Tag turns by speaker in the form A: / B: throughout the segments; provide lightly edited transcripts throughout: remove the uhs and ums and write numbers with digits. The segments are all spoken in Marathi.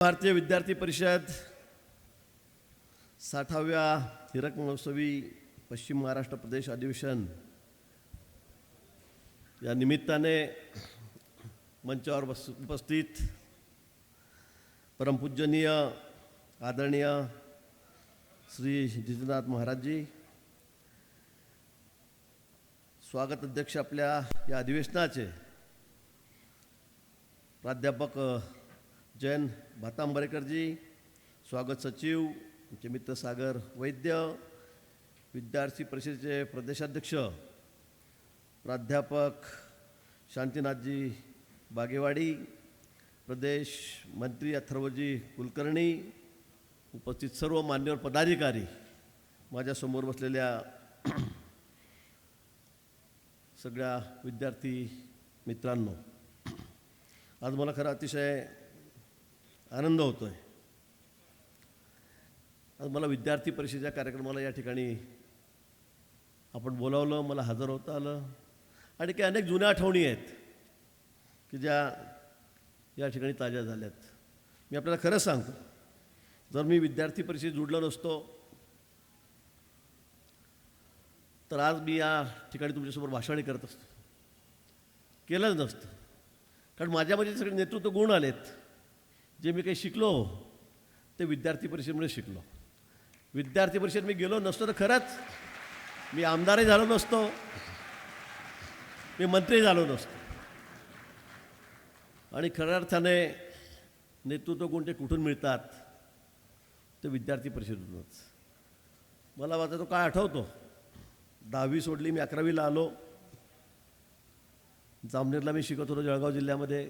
A: भारतीय विद्यार्थी परिषद 60व्या हिरक महोत्सवी पश्चिम महाराष्ट्र प्रदेश अधिवेशन या निमित्ताने मंचावर उपस्थित परमपूजनीय आदरणीय श्री जितेंद्रनाथ महाराज जी, स्वागत अध्यक्ष आपल्या या अधिवेशनाचे प्राध्यापक जयंत भातांबरेकर जी, स्वागत सचिव आमचे मित्र सागर वैद्य, विद्यार्थी परिषदेचे प्रदेशाध्यक्ष प्राध्यापक शांतीनाथजी बागेवाडी, प्रदेश मंत्री अथर्वजी कुलकर्णी, उपस्थित सर्व मान्यवर पदाधिकारी, माझ्यासमोर बसलेल्या सगळ्या विद्यार्थी मित्रांनो, आज मला खरं अतिशय आनंद होतो आहे. आज मला विद्यार्थी परिषदेच्या कार्यक्रमाला या ठिकाणी आपण बोलावलं, मला हजर होता आलं आणि काही अनेक जुन्या आठवणी आहेत की ज्या या ठिकाणी ताज्या झाल्यात. मी आपल्याला खरं सांगतो, जर मी विद्यार्थी परिषदेत जुडलो नसतो तर आज मी या ठिकाणी तुमच्यासमोर भाषण करत असतो, केलंच नसतं. कारण माझ्यामध्ये सगळे नेतृत्व गुण आलेत. जे मी काही शिकलो ते विद्यार्थी परिषदेमुळे शिकलो. विद्यार्थी परिषद मी गेलो नसतो तर खरंच मी आमदारही झालो नसतो, मी मंत्री झालो नसतो. आणि खऱ्या अर्थाने नेतृत्व गुण ते कुठून मिळतात ते विद्यार्थी परिषदेतूनच. मला माझा तो काय आठवतो, 10वी सोडली, मी 11वीला आलो. जामनेरला मी शिकत होतो, जळगाव जिल्ह्यामध्ये.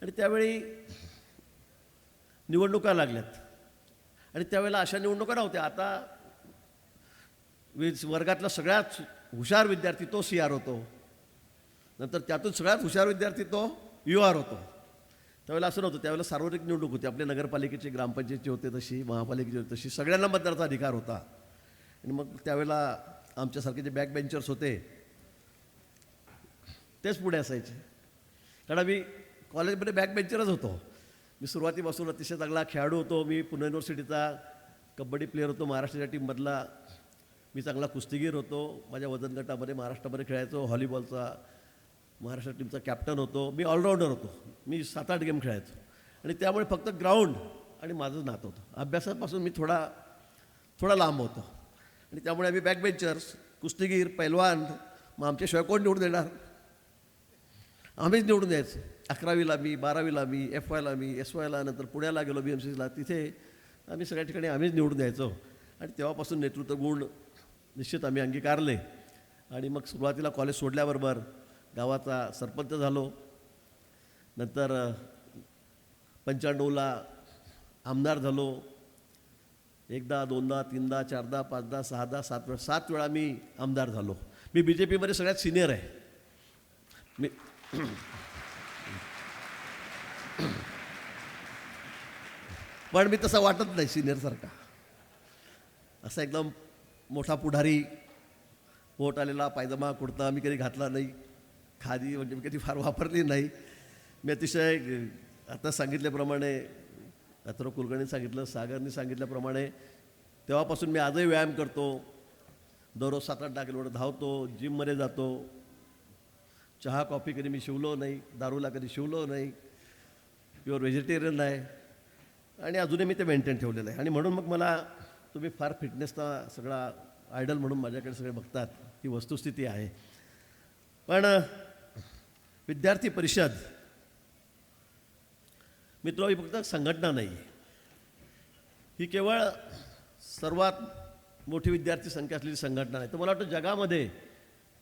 A: आणि त्यावेळी निवडणुका लागल्यात आणि त्यावेळेला अशा निवडणुका नव्हत्या. आता वर्गातला सगळ्यात हुशार विद्यार्थी तो CR होतो, नंतर त्यातून सगळ्यात हुशार विद्यार्थी तो UR होतो. त्यावेळेला असं नव्हतं. त्यावेळेला सार्वत्रिक निवडणूक होती. आपल्या नगरपालिकेची, ग्रामपंचायतची होते तशी, महापालिकेची होती तशी, सगळ्यांना मतदानाचा अधिकार होता. आणि मग त्यावेळेला आमच्यासारखे जे बॅक बेंचर्स होते तेच पुढे असायचे. कारण आम्ही कॉलेजमध्ये बॅक बेंचरच होतो. मी सुरुवातीपासून अतिशय चांगला खेळाडू होतो. मी पुणे युनिव्हर्सिटीचा कबड्डी प्लेअर होतो, महाराष्ट्राच्या टीममधला. मी चांगला कुस्तीगीर होतो. माझ्या वजन गटामध्ये महाराष्ट्रामध्ये खेळायचो. व्हॉलीबॉलचा महाराष्ट्र टीमचा कॅप्टन होतो. मी ऑलराऊंडर होतो. मी 7-8 गेम खेळायचो. आणि त्यामुळे फक्त ग्राउंड आणि माझं नातं होतं. अभ्यासापासून मी थोडा लांब होतो. आणि त्यामुळे आम्ही बॅक बेंचर्स, कुस्तीगीर, पैलवान, मग आमच्याशिवाय कोण निवडून देणार? आम्हीच निवडून द्यायचं. 11वीला मी, 12वीला मी, FYला मी, SYला, नंतर पुण्याला गेलो BMCला. तिथे आम्ही सगळ्या ठिकाणी आम्हीच निवडून द्यायचो. आणि तेव्हापासून नेतृत्व गुण निश्चित आम्ही अंगीकारले. आणि मग सुरुवातीला कॉलेज सोडल्याबरोबर गावाचा सरपंच झालो. नंतर 95ला आमदार झालो. 1दा, 2दा, 3दा, 4दा, 5दा, 6दा, 7 वेळा मी आमदार झालो. मी BJPमध्ये सगळ्यात सिनियर आहे. मी पण मी तसा वाटत नाही सिनियरसारखा. असा एकदम मोठा पुढारी, पोट आलेला पायजमा कुर्ता मी कधी घातला नाही. खादी म्हणजे मी कधी फार वापरली नाही. मी अतिशय आता सांगितल्याप्रमाणे, अथर्व कुलकर्णी सांगितलं, सागरनी सांगितल्याप्रमाणे तेव्हापासून मी आजही व्यायाम करतो. दररोज 7-8 किलोमीटर धावतो, जिममध्ये जातो. चहा कॉफी कधी मी शिवलो नाही, दारूला कधी शिवलो नाही, प्युअर व्हेजिटेरियन आहे. आणि अजूनही मी ते मेंटेन ठेवलेलं आहे. आणि म्हणून मग मला तुम्ही फार फिटनेसचा सगळा आयडल म्हणून माझ्याकडे सगळे बघतात. ती वस्तुस्थिती आहे. पण विद्यार्थी परिषद मित्र ही फक्त संघटना नाही आहे. ही केवळ सर्वात मोठी विद्यार्थी संख्या असलेली संघटना आहे. तर मला वाटतं जगामध्ये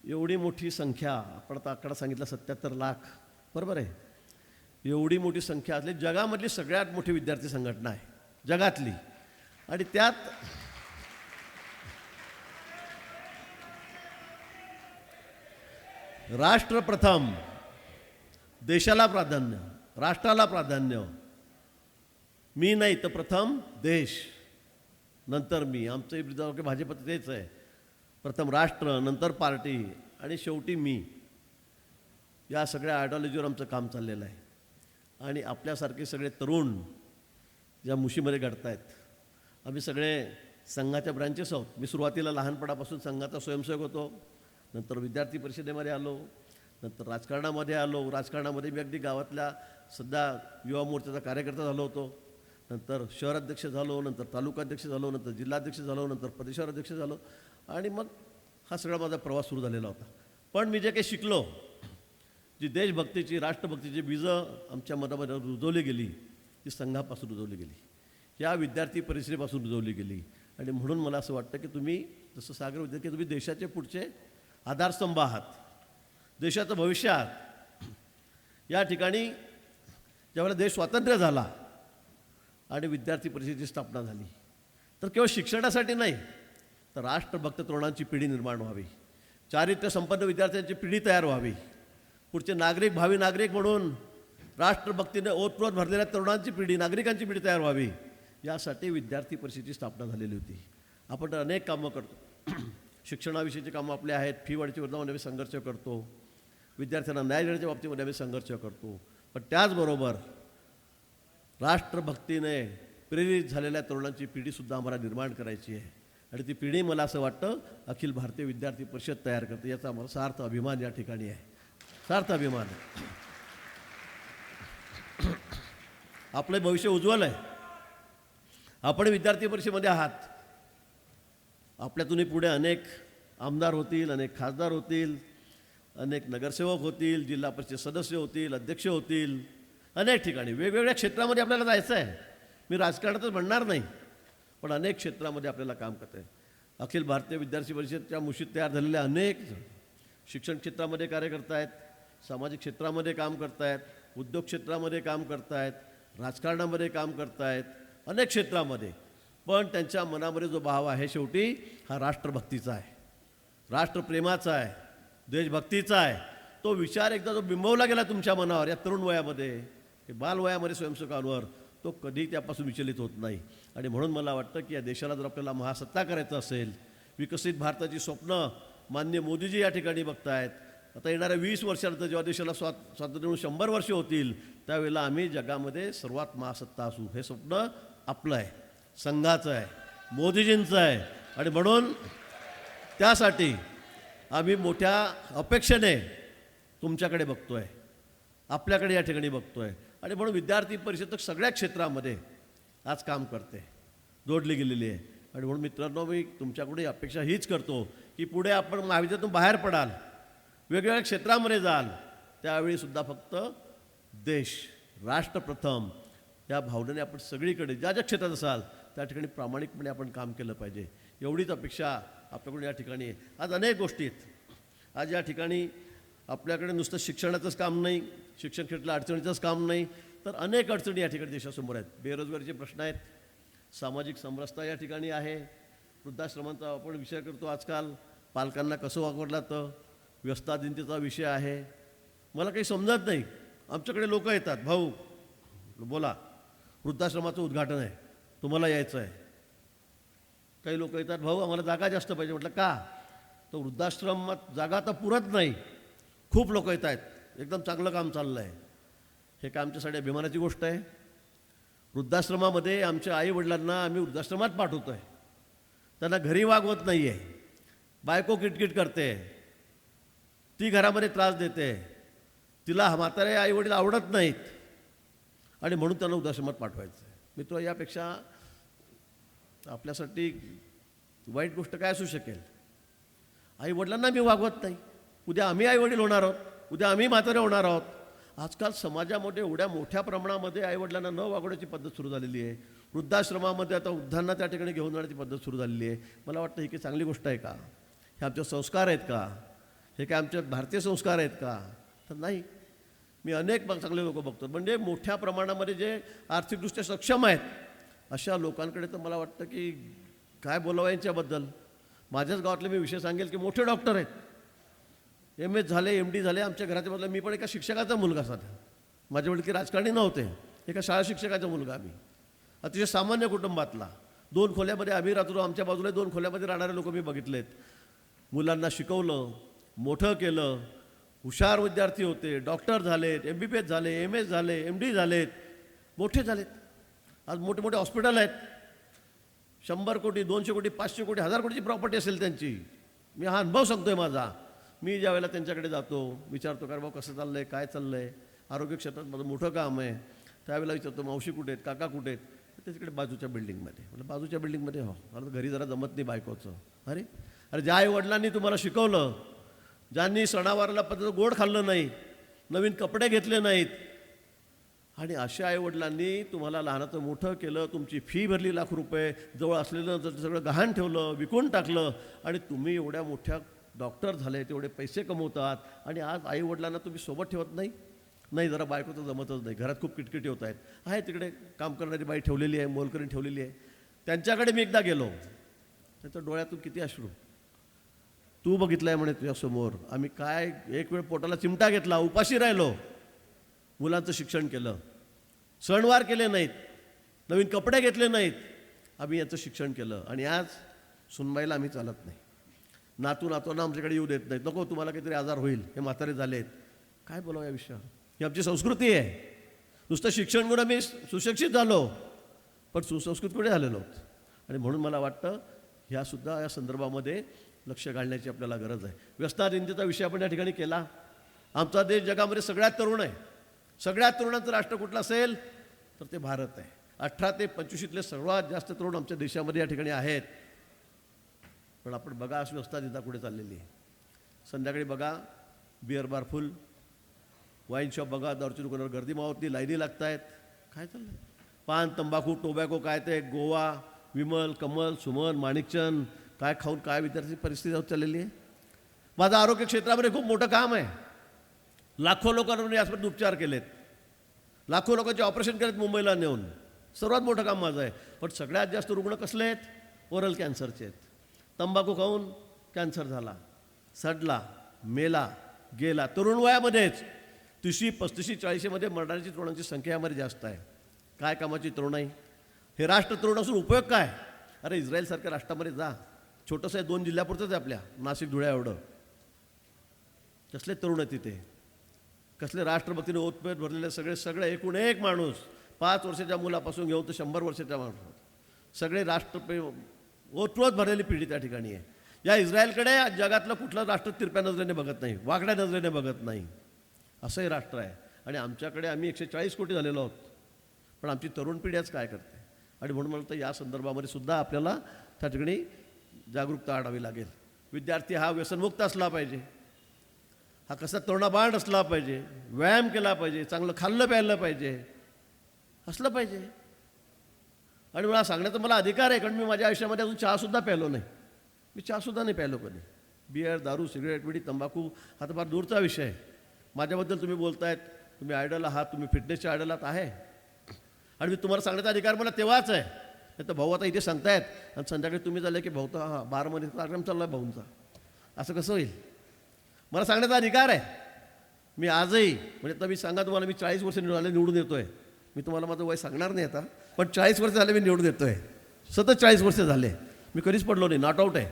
A: एवढी मोठी संख्या, आपण आता आकडा सांगितला 77 लाख, बरोबर आहे. एवढी मोठी संख्या असली जगामधली सगळ्यात मोठी विद्यार्थी संघटना आहे जगातली. आणि त्यात राष्ट्र प्रथम, देशाला प्राधान्य, राष्ट्राला प्राधान्य. मी नाही तर प्रथम देश, नंतर मी. आमचं भाजपचं तेच आहे. प्रथम राष्ट्र, नंतर पार्टी आणि शेवटी मी. या सगळ्या आयडिओलॉजीवर आमचं काम चाललेलं आहे. आणि आपल्यासारखे सगळे तरुण ज्या मुशीमध्ये घडत आहेत. आम्ही सगळे संघाच्या ब्रँचेस आहोत. मी सुरुवातीला लहानपणापासून संघाचा स्वयंसेवक होतो, नंतर विद्यार्थी परिषदेमध्ये आलो, नंतर राजकारणामध्ये आलो. राजकारणामध्ये मी अगदी गावातल्या सध्या युवा मोर्चाचा कार्यकर्ता झालो होतो, नंतर शहराध्यक्ष झालो, नंतर तालुकाध्यक्ष झालो, नंतर जिल्हाध्यक्ष झालो, नंतर प्रदेशाध्यक्ष झालो आणि मग हा सगळा माझा प्रवास सुरू झालेला होता. पण मी जे काही शिकलो, जी देशभक्तीची राष्ट्रभक्तीची बीजं आमच्या मनामध्ये रुजवली गेली ती संघापासून रुजवली गेली, या विद्यार्थी परिषदेपासून रुजवली गेली. आणि म्हणून मला असं वाटतं की तुम्ही जसं सागर विद्यार्थी तुम्ही देशाचे पुढचे आधारस्तंभ आहात, देशाचं भविष्य आहात. या ठिकाणी ज्यावेळेला देश स्वातंत्र्य झाला आणि विद्यार्थी परिषदेची स्थापना झाली तर केवळ शिक्षणासाठी नाही तर राष्ट्रभक्त तरुणांची पिढी निर्माण व्हावी, चारित्र्य संपन्न विद्यार्थ्यांची पिढी तयार व्हावी, पुढचे नागरिक भावी नागरिक म्हणून राष्ट्रभक्तीने ओतप्रोत भरलेल्या तरुणांची पिढी नागरिकांची पिढी तयार व्हावी, यासाठी विद्यार्थी परिषदेची स्थापना झालेली होती. आपण अनेक कामं करतो. शिक्षणाविषयीची कामं आपली आहेत. फी वाढीच्या विरोधामध्ये आम्ही संघर्ष करतो, विद्यार्थ्यांना न्याय देण्याच्या बाबतीमध्ये आम्ही संघर्ष करतो. पण त्याचबरोबर राष्ट्रभक्तीने प्रेरित झालेल्या तरुणांची पिढीसुद्धा आम्हाला निर्माण करायची आहे. आणि ती पिढी मला असं वाटतं अखिल भारतीय विद्यार्थी परिषद तयार करते, याचा आम्हाला सार्थ अभिमान या ठिकाणी आहे, सार्थ अभिमान आहे. आपले भविष्य उज्ज्वल आहे. आपण विद्यार्थी परिषदेमध्ये आहात. आपल्यातूनही पुढे अनेक आमदार होतील, अनेक खासदार होतील, अनेक नगरसेवक होतील, जिल्हा परिषद सदस्य होतील, अध्यक्ष होतील. अनेक ठिकाणी वेगवेगळ्या क्षेत्रामध्ये आपल्याला जायचं आहे. मी राजकारणातच म्हणणार नाही, पण अनेक क्षेत्रामध्ये आपल्याला काम करता आहे. अखिल भारतीय विद्यार्थी परिषदच्या मुशीत तयार झालेल्या अनेक शिक्षण क्षेत्रामध्ये कार्य करत आहेत, सामाजिक क्षेत्रामध्ये काम करत आहेत, उद्योग क्षेत्रामध्ये काम करत आहेत, राजकारणामध्ये काम करत आहेत, अनेक क्षेत्रामध्ये. पण त्यांच्या मनामध्ये जो भाव आहे शेवटी हा राष्ट्रभक्तीचा आहे, राष्ट्रप्रेमाचा आहे, देशभक्तीचा आहे. तो विचार एकदा जो बिंबवला गेला तुमच्या मनावर या तरुण वयामध्ये, हे बालवयामध्ये स्वयंसेवकांवर, तो कधी त्यापासून विचलित होत नाही. आणि म्हणून मला वाटतं की या देशाला जर आपल्याला महासत्ता करायचं असेल, विकसित भारताची स्वप्न माननीय मोदीजी या ठिकाणी बघतायत. आता येणाऱ्या 20 वर्षानंतर जेव्हा देशाला स्वातंत्र्य मिळून 100 वर्ष होतील त्यावेळेला आम्ही जगामध्ये सर्वात महासत्ता असू, हे स्वप्न आपलं आहे, संघाचं आहे, मोदीजींचं आहे. आणि म्हणून त्यासाठी आम्ही मोठ्या अपेक्षेने तुमच्याकडे बघतो आहे, आपल्याकडे या ठिकाणी बघतो आहे. आणि म्हणून विद्यार्थी परिषद सगळ्या क्षेत्रामध्ये आज काम करते, जोडली गेलेली आहे. आणि म्हणून मित्रांनो, मी तुमच्याकडे अपेक्षा हीच करतो की पुढे आपण महाविद्यालयातून बाहेर पडाल, वेगवेगळ्या क्षेत्रामध्ये जाल, त्यावेळीसुद्धा फक्त देश राष्ट्रप्रथम या भावनेने आपण सगळीकडे ज्या ज्या क्षेत्रात असाल त्या ठिकाणी प्रामाणिकपणे आपण काम केलं पाहिजे, एवढीच अपेक्षा आपल्याकडून या ठिकाणी आहे. आज अनेक गोष्टी आहेत. आज या ठिकाणी आपल्याकडे नुसतं शिक्षणाचंच काम नाही, शिक्षण क्षेत्रातल्या अडचणीचंच काम नाही, तर अनेक अडचणी या ठिकाणी देशासमोर आहेत. बेरोजगारीचे प्रश्न आहेत, सामाजिक समरसता या ठिकाणी आहे, वृद्धाश्रमांचा आपण विषय करतो आजकाल, पालकांना कसं वागवलं जातं, व्यस्ताधीनतेचा विषय आहे. मला काही समजत नाही. आमच्याकडे लोक येतात, भाऊ बोला वृद्धाश्रमाचं उद्घाटन आहे, तुम्हाला यायचं आहे. काही लोक येतात, भाऊ आम्हाला जागा जास्त पाहिजे. म्हटलं का? तर वृद्धाश्रमात जागा तर पुरत नाही. खूप लोक येत आहेत, एकदम चांगलं काम चाललं आहे. हे काय आमच्यासाठी अभिमानाची गोष्ट आहे? वृद्धाश्रमामध्ये आमच्या आईवडिलांना आम्ही वृद्धाश्रमात पाठवतो आहे, त्यांना घरी वागवत नाही आहे. बायको किटकिट करते, ती घरामध्ये त्रास देते, तिला म्हातारे आईवडील आवडत नाहीत आणि म्हणून त्यांना वृद्धाश्रमात पाठवायचं आहे. मित्र, यापेक्षा आपल्यासाठी वाईट गोष्ट काय असू शकेल? आईवडिलांना मी वागवत नाही, उद्या आम्ही आईवडील होणार आहोत, उद्या आम्ही म्हातारे होणार आहोत. आजकाल समाजामध्ये एवढ्या मोठ्या प्रमाणामध्ये आईवडिलांना न वागवण्याची पद्धत सुरू झालेली आहे. वृद्धाश्रमामध्ये आता वृद्धांना त्या ठिकाणी घेऊन जाण्याची पद्धत सुरू झालेली आहे. मला वाटतं ही काही चांगली गोष्ट आहे का? हे आमचे संस्कार आहेत का? हे काय आमचे भारतीय संस्कार आहेत का? तर नाही. मी अनेक चांगले लोक बघतो, म्हणजे मोठ्या प्रमाणामध्ये जे आर्थिकदृष्ट्या सक्षम आहेत अशा लोकांकडे तर मला वाटतं की काय बोलावं यांच्याबद्दल. माझ्याच गावातले मी विषय सांगेल की मोठे डॉक्टर आहेत, MS झाले, MD झाले. आमच्या घराच्या बदला मी पण एका शिक्षकाचा मुलगा साधा, माझे वडील की राजकारणी नव्हते, एका शाळा शिक्षकाचा मुलगा. आम्ही अतिशय सामान्य कुटुंबातला, 2 खोल्यामध्ये आम्ही राहतो. आमच्या बाजूला 2 खोल्यामध्ये राहणारे लोक मी बघितलेत. मुलांना शिकवलं, मोठं केलं, हुशार विद्यार्थी होते, डॉक्टर झालेत, MBBS झाले, MS झाले, MD झालेत, मोठे झालेत. आज मोठे मोठे हॉस्पिटल आहेत, 100 कोटी 200 कोटी 500 कोटी 1000 कोटीची प्रॉपर्टी असेल त्यांची. मी हा अनुभव सांगतोय माझा. मी ज्या वेळेला त्यांच्याकडे जातो, विचारतो का भाऊ कसं चाललं आहे, काय चाललं आहे, आरोग्य क्षेत्रात माझं मोठं काम आहे, त्यावेळेला विचारतो मावशी कुठे आहेत, काका कुठे आहेत, तर तिकडे बाजूच्या बिल्डिंगमध्ये. म्हटलं बाजूच्या बिल्डिंगमध्ये? हो. मला घरी जरा जमत नाही बायकोचं. अरे अरे ज्या आईवडिलांनी तुम्हाला शिकवलं, ज्यांनी सणावाराला पद्धत गोड खाल्लं नाही, नवीन कपडे घेतले नाहीत, आणि अशा आईवडिलांनी तुम्हाला लहानाचं मोठं केलं, तुमची फी भरली लाख रुपये, जवळ असलेलं सगळं गहाण ठेवलं, विकून टाकलं, आणि तुम्ही एवढ्या मोठ्या डॉक्टर झाले, तेवढे पैसे कमवतात, आणि आज आईवडिलांना तुम्ही सोबत ठेवत नाही. नाही, जरा बायकोचं जमतच नाही, घरात खूप किटकिटी होत आहेत. आहे तिकडे काम करणारी बाई ठेवलेली आहे, मोलकरीण ठेवलेली आहे. त्यांच्याकडे मी एकदा गेलो, त्याच्या डोळ्यातून किती अश्रू. तू बघितलंय म्हणे तुझ्यासमोर, आम्ही काय एक वेळ पोटाला चिमटा घेतला, उपाशी राहिलो, मुलांचं शिक्षण केलं, सणवार केले नाहीत, नवीन कपडे घेतले नाहीत, आम्ही याचं शिक्षण केलं, आणि आज सुनबाईला आम्ही चालत नाही. नातूंना आमच्याकडे येऊ देत नाहीत. नको तुम्हाला काहीतरी आजार होईल, हे म्हातारे झालेत. काय बोलावं या विषयावर? ही आमची संस्कृती आहे. नुसतं शिक्षण घेऊन आम्ही सुशिक्षित झालो, पण सुसंस्कृत कुठे झालेलो आहोत. आणि म्हणून मला वाटतं ह्यासुद्धा या संदर्भामध्ये लक्ष घालण्याची आपल्याला गरज आहे. व्यसनाधीनतेचा विषय आपण या ठिकाणी केला. आमचा देश जगामध्ये सगळ्यात तरुण आहे. सगळ्यात तरुणांचं राष्ट्र कुठलं असेल तर ते भारत आहे. 18 ते 25 सर्वात जास्त तरुण आमच्या देशामध्ये या ठिकाणी आहेत. पण आपण बघा अशी व्यवस्था कुठे चाललेली आहे. संध्याकाळी बघा beer bar full, wine shop बघा, दारूच्या दुकानावर गर्दी मावतली, लाईनी लागत आहेत. काय चाललं? पान, तंबाखू, टोबॅको, काय ते गोवा, विमल, कमल, सुमन, माणिकचंद, काय खाऊन काय विद्यार्थी परिस्थिती होत चाललेली आहे. माझं आरोग्य क्षेत्रामध्ये खूप मोठं काम आहे. लाखो लोकांवर यासाठी उपचार केलेत, लाखो लोकांचे ऑपरेशन केलेत मुंबईला नेऊन. सर्वात मोठं काम माझं आहे. पण सगळ्यात जास्त रुग्ण कसले आहेत? ओरल कॅन्सरचे आहेत. तंबाखू खाऊन कॅन्सर झाला, सडला, मेला, गेला. तरुण वयामध्येच 30, 35, 40मध्ये मरणाऱ्याची तरुणांची संख्या यामध्ये जास्त आहे. काय कामाची तरुणाई? हे राष्ट्र तरुण असून उपयोग काय? अरे इस्रायलसारख्या राष्ट्रामध्ये जा, छोटंसं आहे, 2 जिल्ह्यापुरतंच आहे आपल्या, नाशिक धुळ्या एवढं. कसले तरुण आहे तिथे, कसले राष्ट्रभक्तीने ओतप्रोत भरलेले सगळे एकूण एक माणूस, 5 वर्षाच्या मुलापासून घेऊन तर 100 वर्षाच्या माणूस, सगळे ओतप्रोत भरलेली पिढी त्या ठिकाणी आहे. या इस्रायलकडे जगातलं कुठलं राष्ट्र तिरप्या नजरेने बघत नाही, वाकड्या नजरेने बघत नाही. असंही राष्ट्र आहे. आणि आमच्याकडे आम्ही 140 कोटी झालेलो आहोत, पण आमची तरुण पिढी आज काय करते? आणि म्हणून मला तर या संदर्भामध्ये सुद्धा आपल्याला त्या ठिकाणी जागरूकता आणावी लागेल. विद्यार्थी हा व्यसनमुक्त असला पाहिजे, हा कसा तरुणाबाण असला पाहिजे, व्यायाम केला पाहिजे, चांगलं खाल्लं प्यायलं पाहिजे, असलं पाहिजे. आणि मला सांगण्याचा मला अधिकार आहे, कारण मी माझ्या आयुष्यामध्ये अजून चहासुद्धा प्यायलो नाही. मी चहासुद्धा नाही प्यायलो कधी. बिअर, दारू, सिगरेट, बिडी, तंबाखू हा तर फार दूरचा विषय आहे. माझ्याबद्दल तुम्ही बोलतायत, तुम्ही आयडल आहात, तुम्ही फिटनेसच्या आयडल आहात आहे, आणि मी तुम्हाला सांगण्याचा अधिकार मला तेव्हाच आहे. नाही तर भाऊ आता इथे सांगतायत आणि संध्याकाळी तुम्ही झाले की भाऊ तर हा बारमध्ये कार्यक्रम चालला आहे भाऊंचा, असं कसं होईल? मला सांगण्याचा अधिकार आहे. मी आजही म्हणजे आता मी सांगा तुम्हाला, मी 40 वर्ष निवडून येतो आहे. मी तुम्हाला माझं वय सांगणार नाही आता, पण 40 वर्ष झाले मी निवडून येतो आहे. सतत 40 वर्ष झाले. मी कधीच पडलो नाही, नॉट आऊट आहे.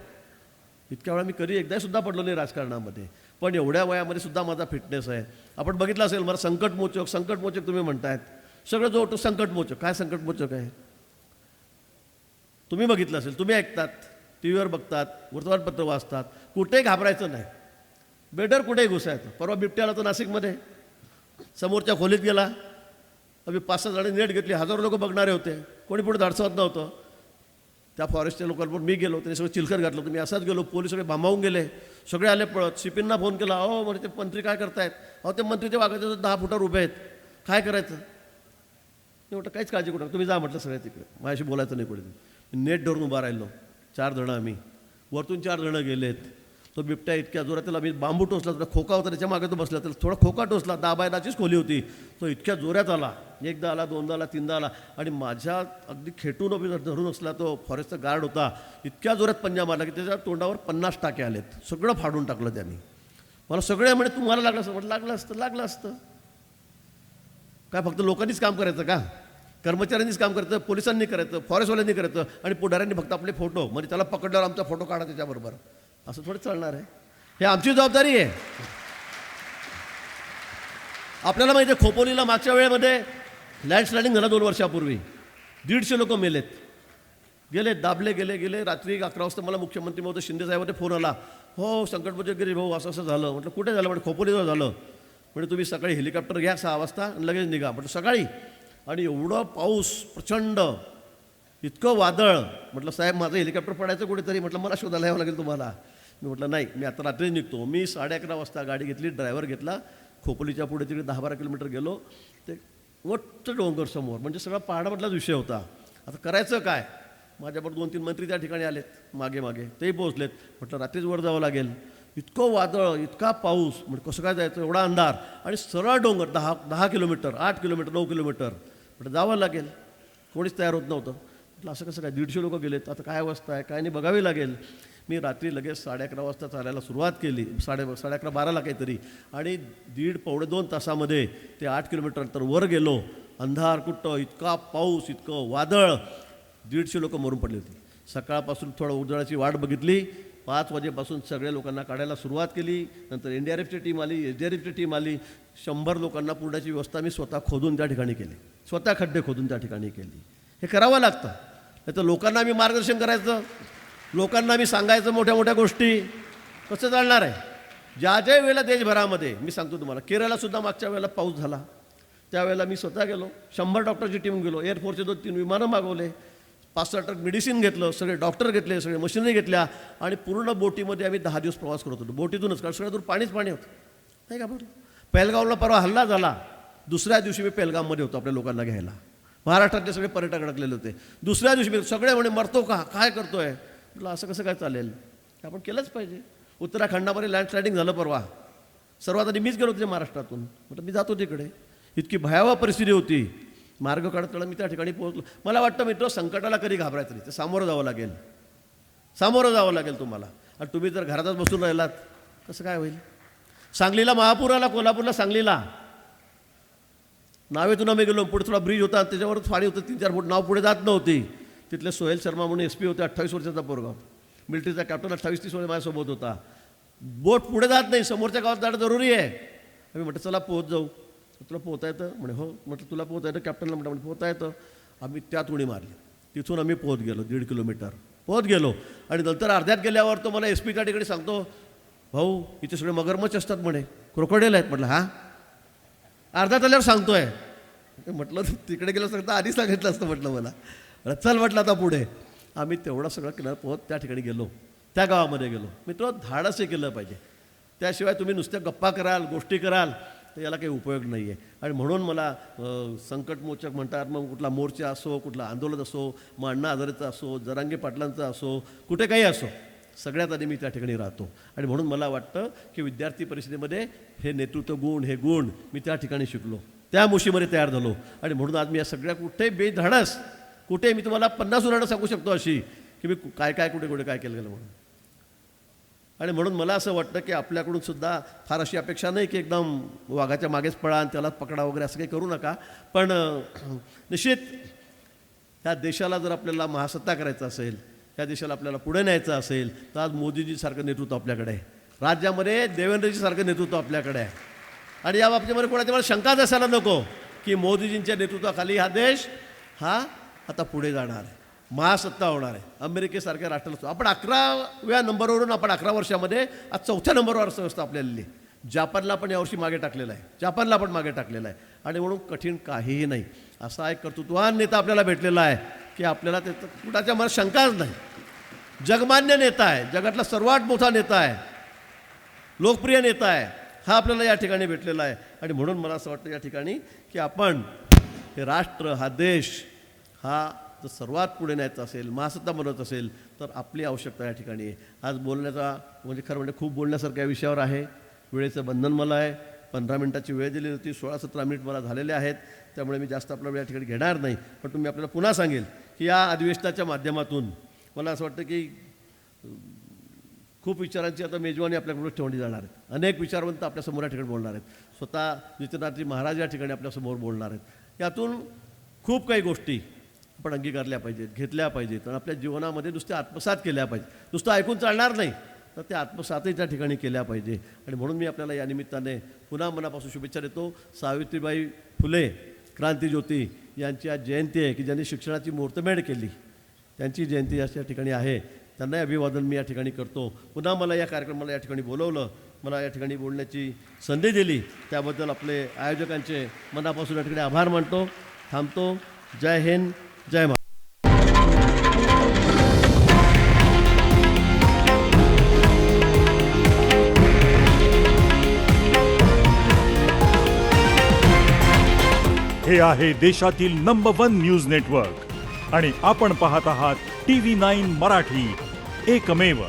A: इतक्या वेळा मी कधी एकदासुद्धा पडलो नाही राजकारणामध्ये. पण एवढ्या वयामध्ये सुद्धा माझा फिटनेस आहे. आपण बघितलं असेल, मला संकटमोचक तुम्ही म्हणतायत, सगळं जो होतं संकटमोचक. काय संकटमोचक आहे? तुम्ही बघितलं असेल, तुम्ही ऐकतात, टी व्हीवर बघतात, वर्तमानपत्र वाचतात. कुठेही घाबरायचं नाही, बेडर कुठेही घुसायचं. परवा बिबट्या आला तो नाशिकमध्ये, समोरच्या खोलीत गेला, आम्ही 5-6 जण नेट घेतली, 1000 लोक बघणारे होते, कोणी पुढे धाडसवत नव्हतं. त्या फॉरेस्टच्या लोकांवर मी गेलो, त्यांनी सगळं चिलखत घातलं. तुम्ही असाच गेलो, पोलीस सगळे भांबावून गेले, सगळे आले पळत. सीपींना फोन केला, अहो म्हणजे ते मंत्री काय करतायत? अहो ते मंत्री ते वाघाचे 10 फुटावर उभे आहेत, काय करायचं? मी म्हटलं काहीच काळजी करू नका, तुम्ही जा म्हटलं सगळ्या तिकडे, माझ्याशी बोलायचं नाही कुठे. नेट धरून उभा राहिलो, 4 जणं आम्ही, वरतून 4 जणं गेलेत. तो बिबट्या इतक्या जोरात, त्याला मी बांबू टोचला, त्याला खोका होता, त्याच्या मागे तो बसला, त्याला थोडा खोका टोचला, 10 बाय 10चीच खोली होती. तो इतक्या जोरात आला, एकदा आला, दोनदा आला, तीनदा आला, आणि माझ्या अगदी खेटून उभी धरून असला तो फॉरेस्टचा गार्ड होता. इतक्या जोरात पंजा मारला की त्याच्या तोंडावर 50 टाके आलेत. सगळं फाडून टाकलं त्यांनी. मला सगळे म्हणे तुम्हाला लागलं असतं. म्हटलं लागलं असतं. काय फक्त लोकांनीच काम करायचं का? कर्मचाऱ्यांनीच काम करायचं, पोलिसांनी करायचं, फॉरेस्टवाल्यांनी करायचं, आणि पुढाऱ्यांनी फक्त आपले फोटो, म्हणजे त्याला पकडल्यावर आमचा फोटो काढा त्याच्याबरोबर, असं थोडं चालणार आहे? हे आमची जबाबदारी आहे. आपल्याला माहिती आहे खोपोलीला मागच्या वेळेमध्ये लँडस्लायडिंग झालं 2 वर्षापूर्वी. 150 लोक मेलेत, गेले, दाबले गेले गेले. रात्री 11 वाजता मला मुख्यमंत्री महोदय शिंदे साहेबांचे फोन आला, हो संकटमोचक भाऊ असं असं झालं. म्हटलं कुठे झालं? म्हणजे खोपोलीजवळ झालं. म्हणजे तुम्ही सकाळी हेलिकॉप्टर घ्या 6 वाजता आणि लगेच निघा. म्हटलं सकाळी. आणि एवढं पाऊस प्रचंड, इतकं वादळ. म्हटलं साहेब माझं हेलिकॉप्टर पडायचं कुठेतरी. म्हटलं मला शोधायला यावं लागेल तुम्हाला. मी म्हटलं नाही, मी आता रात्री निघतो. मी 11:30 वाजता गाडी घेतली, ड्रायव्हर घेतला, खोपोलीच्या पुढे तिकडे 10-12 किलोमीटर गेलो. ते मोठं डोंगर समोर, म्हणजे सगळा पहाडामधलाच विषय होता. आता करायचं काय? माझ्याबरोबर 2-3 मंत्री त्या ठिकाणी आलेत मागे मागे, तेही पोहोचलेत. म्हटलं रात्रीच वर जावं लागेल, इतकं वादळ, इतका पाऊस. म्हणजे कसं काय जायचं, एवढा अंधार आणि सरळ डोंगर, 10 किलोमीटर, 8 किलोमीटर, 9 किलोमीटर. म्हटलं जावं लागेल. कोणीच तयार होत नव्हतं. म्हटलं असं कसं काय, 150 लोक गेलेत, आता काय अवस्था आहे काय नाही बघावी लागेल. मी रात्री लगेच 11:30 वाजता चालायला सुरुवात केली, 11:30-12ला काहीतरी. आणि 1.5-2 तासामध्ये ते 8 किलोमीटर अंतर वर गेलो. अंधार कुठं, इतका पाऊस, इतकं वादळ, 150 लोक मरून पडली होती. सकाळपासून थोडं उजाळाची वाट बघितली. 5 वाजेपासून सगळ्या लोकांना काढायला सुरुवात केली. नंतर NDRFची टीम आली, SDRFची टीम आली. 100 लोकांना पुरण्याची व्यवस्था मी स्वतः खोदून त्या ठिकाणी केली, स्वतः खड्डे खोदून त्या ठिकाणी केली. हे करावं लागतं. नाही तर लोकांना मी मार्गदर्शन करायचं, लोकांना मी सांगायचं मोठ्या मोठ्या गोष्टी, कसं चालणार आहे? ज्या ज्या वेळेला देशभरामध्ये, मी सांगतो तुम्हाला, केरळासुद्धा मागच्या वेळेला पाऊस झाला, त्यावेळेला मी स्वतः गेलो, 100 डॉक्टरची टीम गेलो, एअरफोर्सचे 2-3 विमानं मागवले, 5-6 ट्रक मेडिसिन घेतलं, सगळे डॉक्टर घेतले, सगळे मशिनरी घेतल्या. आणि पूर्ण बोटीमध्ये आम्ही 10 दिवस प्रवास करत होतो, बोटीतूनच, कारण सगळ्या दूर पाणीच पाणी होतं, नाही का बरं. पेहलगावला परवा हल्ला झाला, दुसऱ्या दिवशी मी पेहलगाममध्ये होतो आपल्या लोकांना घ्यायला. महाराष्ट्रातले सगळे पर्यटक अडकलेले होते. दुसऱ्या दिवशी मी सगळे म्हणे मरतो का, काय करतोय? म्हटलं असं कसं काय चालेल, आपण केलंच पाहिजे. उत्तराखंडामध्ये लँडस्लायडिंग झालं परवा, सर्वात आधी मीच गेलो होते महाराष्ट्रातून. म्हटलं मी जातो तिकडे, इतकी भयावह परिस्थिती होती. मार्ग काढत मी त्या ठिकाणी पोहोचलो. मला वाटतं मित्र, संकटाला कधी घाबरायचं नाही, ते सामोरं जावं लागेल, सामोरं जावं लागेल तुम्हाला. आणि तुम्ही जर घरातच बसून राहिलात कसं काय होईल? सांगलीला महापूर आला, कोल्हापूरला सांगलीला. नावेतून आम्ही गेलो, पुढे थोडा ब्रिज होता, त्याच्यावरच पाणी होतं 3-4 फूट, नाव पुढे जात नव्हती. तिथले सोहेल शर्मा म्हणून SP होते, 28 वर्षाचा पोरगा, मिलिटरीचा कॅप्टन, 28-30 वर्ष माझ्यासोबत होता. बोट पुढे जात नाही, समोरच्या गावात जाणं जरुरी आहे. आम्ही म्हटलं चला पोहोच जाऊ. तुला पोहता येतं? म्हणे हो. म्हटलं तुला पोहता येतं? कॅप्टनला म्हटलं पोहता येतं. आम्ही त्यात उडी मारली, तिथून आम्ही पोहत गेलो, 1.5 किलोमीटर पोहत गेलो. आणि नंतर अर्ध्यात गेल्यावर तो मला SP त्या ठिकाणी सांगतो, भाऊ इथे सगळे मगरमच्छ असतात म्हणे, क्रोकोडाईल आहेत. म्हटलं हां. अर्ध्यात आल्यावर सांगतोय. म्हटलं तिकडे गेलं सांगता आधी सांगितलं असतं म्हटलं मला. चल म्हटलं आता पुढे. आम्ही तेवढं सगळं केलं, पोहत त्या ठिकाणी गेलो, त्या गावामध्ये गेलो. मित्र, धाडस हे केलं पाहिजे, त्याशिवाय तुम्ही नुसत्या गप्पा कराल, गोष्टी कराल तर याला काही उपयोग नाही आहे. आणि म्हणून मला संकटमोचक म्हणतात, मग कुठला मोर्चा असो, कुठला आंदोलन असो, मग अण्णा हजारेचा असो, जरांगे पाटलांचा असो, कुठे काही असो, सगळ्यात आधी मी त्या ठिकाणी राहतो. आणि म्हणून मला वाटतं की विद्यार्थी परिषदेमध्ये हे नेतृत्व गुण, हे गुण मी त्या ठिकाणी शिकलो, त्या मुशीमध्ये तयार झालो. आणि म्हणून आज मी या सगळ्या कुठे बेधडस, कुठे मी तुम्हाला 50 उदाहरणं सांगू शकतो अशी, की मी काय काय कुठे कुठे काय केलं गेलं म्हणून. आणि म्हणून मला असं वाटतं की आपल्याकडून सुद्धा फार अशी अपेक्षा नाही की एकदम वाघाच्या मागेच पळा आणि त्याला पकडा वगैरे, असं काही करू नका. पण निश्चित ह्या देशाला जर आपल्याला महासत्ता करायचं असेल, या देशाला आपल्याला पुढे न्यायचं असेल, तर आज मोदीजीसारखं नेतृत्व आपल्याकडे आहे, राज्यामध्ये देवेंद्रजीसारखं नेतृत्व आपल्याकडे आहे. आणि या बाबतीमध्ये कोणाच्या मला शंकाच असायला नको की मोदीजींच्या नेतृत्वाखाली हा देश हा आता पुढे जाणार आहे, महासत्ता होणार आहे, अमेरिकेसारख्या राष्ट्राला. आपण 11व्या नंबरवरून आपण 11 वर्षामध्ये आज 4थ्या नंबरवर अर्थव्यवस्था आपल्याला. जापानला पण यावर्षी मागे टाकलेलं आहे, जापानला पण मागे टाकलेलं आहे. आणि म्हणून कठीण काहीही नाही, असा एक कर्तृत्ववान नेता आपल्याला भेटलेला आहे की आपल्याला त्याचं कुणाच्या मनात शंकाच नाही. जगमान्य नेता आहे, जगातला सर्वात मोठा नेता आहे, लोकप्रिय नेता आहे, हा आपल्याला या ठिकाणी भेटलेला आहे. आणि म्हणून मला असं वाटतं या ठिकाणी की आपण हे राष्ट्र, हा देश, हा जर सर्वात पुढे न्यायचा असेल, महासत्ता बनवत असेल, तर आपली आवश्यकता या ठिकाणी आहे. आज बोलण्याचा म्हणजे खरं म्हणजे खूप बोलण्यासारख्या विषयावर आहे. वेळेचं बंधन मला आहे, 15 मिनिटाची वेळ दिली होती, 16-17 मिनिट मला झालेले आहेत, त्यामुळे मी जास्त आपला वेळ या ठिकाणी घेणार नाही. पण तुम्ही आपल्याला पुन्हा सांगेल की या अधिवेशनाच्या माध्यमातून मला असं वाटतं की खूप विचारांची आता मेजवानी आपल्याकडून ठेवली जाणार आहेत. अनेक विचारवंत आपल्यासमोर या ठिकाणी बोलणार आहेत, स्वतः नितीनाथजी महाराज या ठिकाणी आपल्यासमोर बोलणार आहेत. यातून खूप काही गोष्टी आपण अंगीकारल्या पाहिजेत, घेतल्या पाहिजेत आणि आपल्या जीवनामध्ये नुसत्या आत्मसात केल्या पाहिजेत. नुसतं ऐकून चालणार नाही, तर ते आत्मसातही त्या ठिकाणी केल्या पाहिजे. आणि म्हणून मी आपल्याला या निमित्ताने पुन्हा मनापासून शुभेच्छा देतो. सावित्रीबाई फुले क्रांतीज्योती यांची आज जयंती आहे की ज्यांनी शिक्षणाची मुहूर्तमेढ केली. त्यांची जयंती आज या ठिकाणी आहे. त्यांनाही अभिवादन मी या ठिकाणी करतो. पुन्हा मला या कार्यक्रमाला या ठिकाणी बोलवलं, मला या ठिकाणी बोलण्याची संधी दिली, त्याबद्दल आपले आयोजकांचे मनापासून या ठिकाणी आभार मानतो. थांबतो. जय हिंद, जय महाराष्ट्र.
B: हे आहे देशातील नंबर 1 न्यूज नेटवर्क आणि आपण पाहत आहात TV9 मराठी, एकमेव.